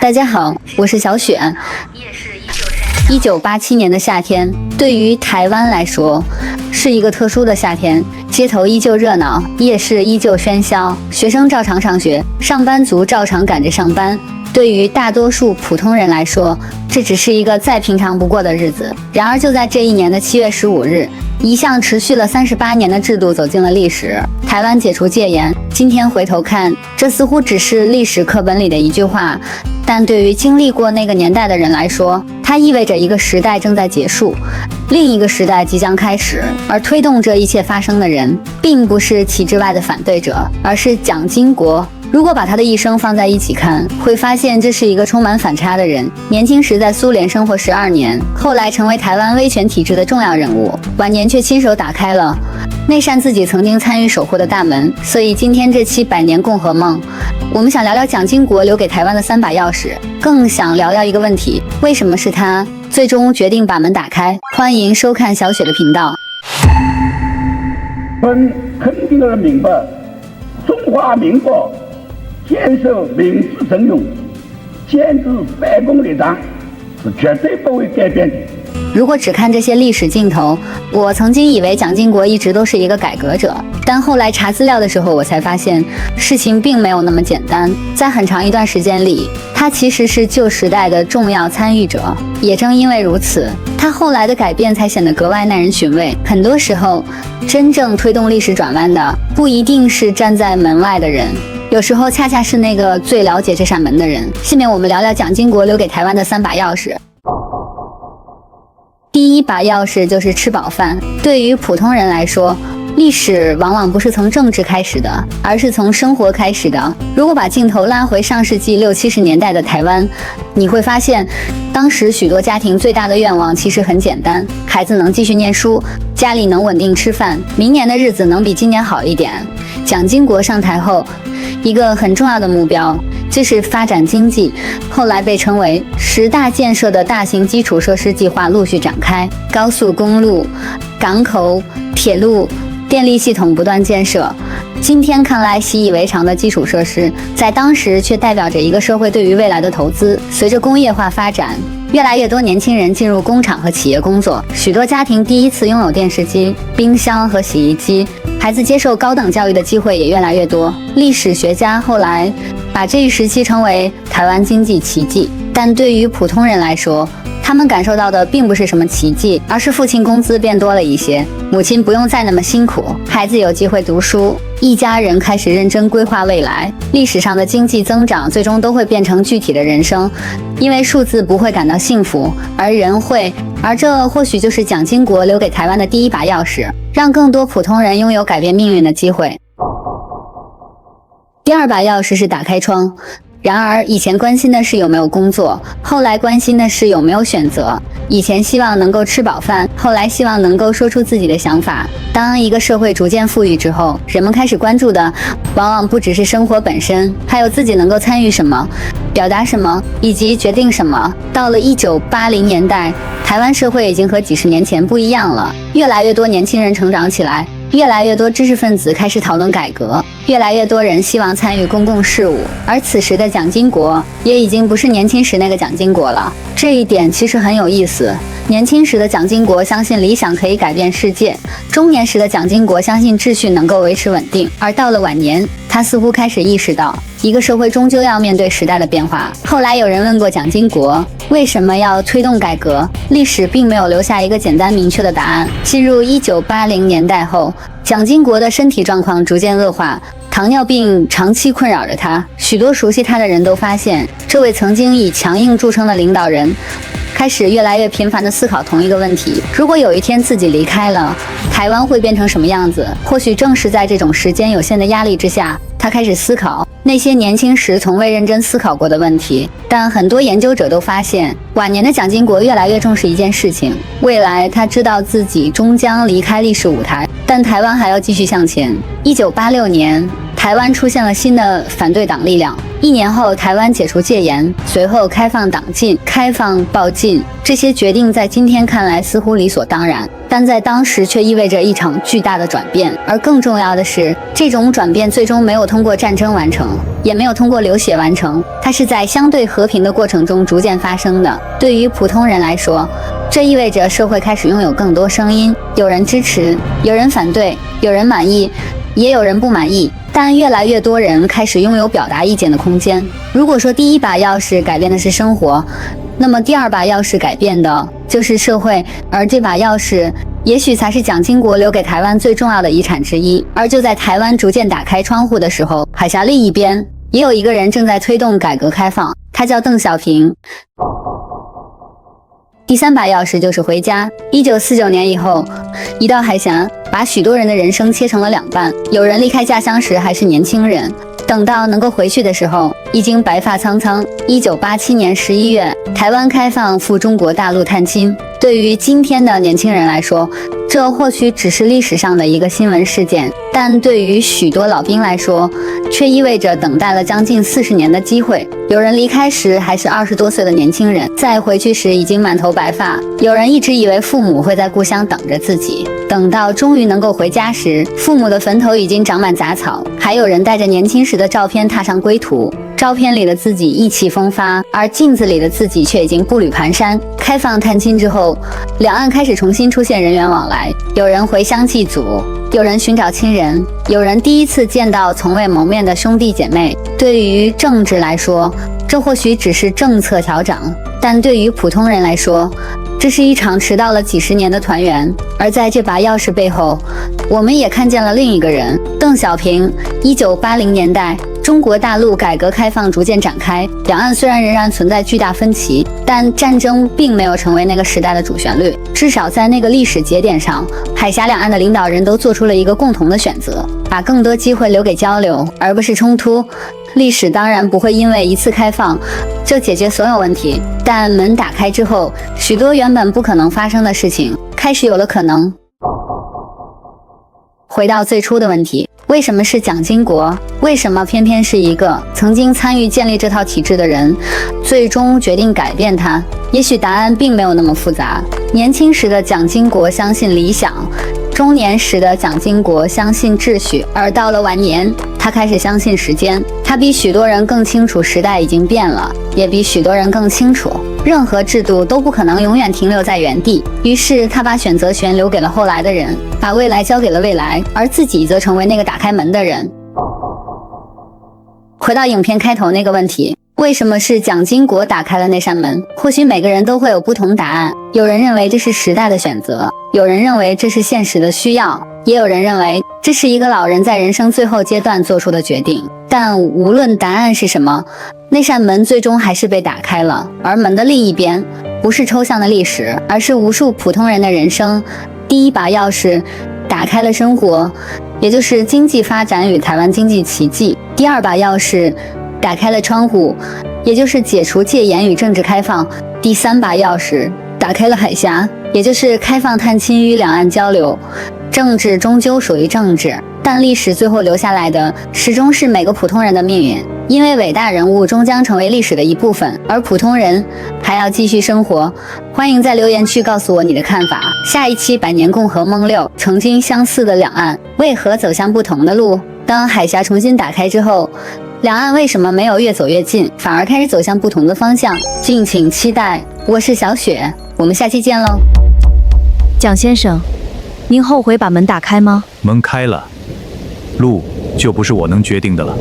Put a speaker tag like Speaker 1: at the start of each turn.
Speaker 1: 大家好，我是小雪。1987年的夏天，对于台湾来说，是一个特殊的夏天。街头依旧热闹，夜市依旧喧嚣，学生照常上学，上班族照常赶着上班。对于大多数普通人来说，这只是一个再平常不过的日子。然而，就在这一年的7月15日，一项持续了38年的制度走进了历史。台湾解除戒严。今天回头看，这似乎只是历史课本里的一句话，但对于经历过那个年代的人来说，它意味着一个时代正在结束，另一个时代即将开始。而推动这一切发生的人，并不是体制外的反对者，而是蒋经国。如果把他的一生放在一起看，会发现这是一个充满反差的人。年轻时在苏联生活12年，后来成为台湾威权体制的重要人物，晚年却亲手打开了那扇自己曾经参与守护的大门。所以今天这期100年共和梦，我们想聊聊蒋经国留给台湾的3把钥匙，更想聊聊一个问题：为什么是他最终决定把门打开？欢迎收看小雪的频道。
Speaker 2: 本肯定而明白，中华民国建设民主阵容、坚持反攻立场是绝对不会改变的。
Speaker 1: 如果只看这些历史镜头，我曾经以为蒋经国一直都是一个改革者，但后来查资料的时候，我才发现事情并没有那么简单。在很长一段时间里，他其实是旧时代的重要参与者。也正因为如此，他后来的改变才显得格外耐人寻味。很多时候，真正推动历史转弯的，不一定是站在门外的人，有时候恰恰是那个最了解这扇门的人。下面我们聊聊蒋经国留给台湾的3把钥匙。第一把钥匙就是吃饱饭。对于普通人来说，历史往往不是从政治开始的，而是从生活开始的。如果把镜头拉回上世纪60、70年代的台湾，你会发现，当时许多家庭最大的愿望其实很简单：孩子能继续念书，家里能稳定吃饭，明年的日子能比今年好一点。蒋经国上台后，一个很重要的目标就是发展经济，后来被称为10大建设的大型基础设施计划陆续展开，高速公路、港口、铁路、电力系统不断建设。今天看来习以为常的基础设施，在当时却代表着一个社会对于未来的投资。随着工业化发展，越来越多年轻人进入工厂和企业工作，许多家庭第一次拥有电视机、冰箱和洗衣机，孩子接受高等教育的机会也越来越多。历史学家后来把这一时期称为台湾经济奇迹。但对于普通人来说，他们感受到的并不是什么奇迹，而是父亲工资变多了一些，母亲不用再那么辛苦，孩子有机会读书，一家人开始认真规划未来。历史上的经济增长最终都会变成具体的人生，因为数字不会感到幸福，而人会。而这或许就是蒋经国留给台湾的第一把钥匙，让更多普通人拥有改变命运的机会。第2把钥匙是打开窗。然而，以前关心的是有没有工作，后来关心的是有没有选择。以前希望能够吃饱饭，后来希望能够说出自己的想法。当一个社会逐渐富裕之后，人们开始关注的往往不只是生活本身，还有自己能够参与什么、表达什么以及决定什么。到了1980年代，台湾社会已经和几十年前不一样了，越来越多年轻人成长起来，越来越多知识分子开始讨论改革，越来越多人希望参与公共事务。而此时的蒋经国也已经不是年轻时那个蒋经国了。这一点其实很有意思。年轻时的蒋经国相信理想可以改变世界，中年时的蒋经国相信秩序能够维持稳定，而到了晚年，他似乎开始意识到一个社会终究要面对时代的变化。后来有人问过蒋经国为什么要推动改革，历史并没有留下一个简单明确的答案。进入1980年代后，蒋经国的身体状况逐渐恶化，糖尿病长期困扰着他。许多熟悉他的人都发现，这位曾经以强硬著称的领导人开始越来越频繁地思考同一个问题：如果有一天自己离开了，台湾会变成什么样子？或许正是在这种时间有限的压力之下，他开始思考那些年轻时从未认真思考过的问题。但很多研究者都发现，晚年的蒋经国越来越重视一件事情：未来他知道自己终将离开历史舞台，但台湾还要继续向前。1986年，台湾出现了新的反对党力量， 1年后，台湾解除戒严，随后开放党禁、开放报禁，这些决定在今天看来似乎理所当然，但在当时却意味着一场巨大的转变。而更重要的是，这种转变最终没有通过战争完成，也没有通过流血完成，它是在相对和平的过程中逐渐发生的。对于普通人来说，这意味着社会开始拥有更多声音，有人支持，有人反对，有人满意，也有人不满意，但越来越多人开始拥有表达意见的空间。如果说第一把钥匙改变的是生活，那么第二把钥匙改变的就是社会，而这把钥匙也许才是蒋经国留给台湾最重要的遗产之一。而就在台湾逐渐打开窗户的时候，海峡另一边也有一个人正在推动改革开放，他叫邓小平。第三把钥匙就是回家。1949年以后，一道海峡把许多人的人生切成了两半，有人离开家乡时还是年轻人，等到能够回去的时候，已经白发苍苍。1987年11月，台湾开放赴中国大陆探亲。对于今天的年轻人来说，这或许只是历史上的一个新闻事件，但对于许多老兵来说，却意味着等待了将近40年的机会。有人离开时还是20多岁的年轻人，再回去时已经满头白发。有人一直以为父母会在故乡等着自己，等到终于能够回家时，父母的坟头已经长满杂草。还有人带着年轻时的照片踏上归途，照片里的自己意气风发，而镜子里的自己却已经步履蹒跚。开放探亲之后，两岸开始重新出现人员往来，有人回乡祭祖，有人寻找亲人，有人第一次见到从未谋面的兄弟姐妹。对于政治来说，这或许只是政策调整，但对于普通人来说，这是一场迟到了几十年的团圆。而在这把钥匙背后，我们也看见了另一个人，邓小平。1980年代，中国大陆改革开放逐渐展开，两岸虽然仍然存在巨大分歧，但战争并没有成为那个时代的主旋律。至少在那个历史节点上，海峡两岸的领导人都做出了一个共同的选择，把更多机会留给交流，而不是冲突。历史当然不会因为一次开放就解决所有问题，但门打开之后，许多原本不可能发生的事情开始有了可能。回到最初的问题，为什么是蒋经国？为什么偏偏是一个曾经参与建立这套体制的人，最终决定改变它？也许答案并没有那么复杂。年轻时的蒋经国相信理想，中年时的蒋经国相信秩序，而到了晚年，他开始相信时间。他比许多人更清楚时代已经变了，也比许多人更清楚任何制度都不可能永远停留在原地。于是他把选择权留给了后来的人，把未来交给了未来，而自己则成为那个打开门的人。回到影片开头那个问题，为什么是蒋经国打开了那扇门？或许每个人都会有不同答案。有人认为这是时代的选择，有人认为这是现实的需要，也有人认为这是一个老人在人生最后阶段做出的决定。但无论答案是什么，那扇门最终还是被打开了，而门的另一边不是抽象的历史，而是无数普通人的人生。第一把钥匙打开了生活，也就是经济发展与台湾经济奇迹。第二把钥匙打开了窗户，也就是解除戒严与政治开放。第三把钥匙打开了海峡，也就是开放探亲与两岸交流。政治终究属于政治，但历史最后留下来的始终是每个普通人的命运，因为伟大人物终将成为历史的一部分，而普通人还要继续生活。欢迎在留言区告诉我你的看法。下一期百年共和梦6，曾经相似的两岸为何走向不同的路？当海峡重新打开之后，两岸为什么没有越走越近，反而开始走向不同的方向？敬请期待。我是小雪，我们下期见喽。
Speaker 3: 蒋先生，您后悔把门打开吗？
Speaker 4: 门开了，路就不是我能决定的了。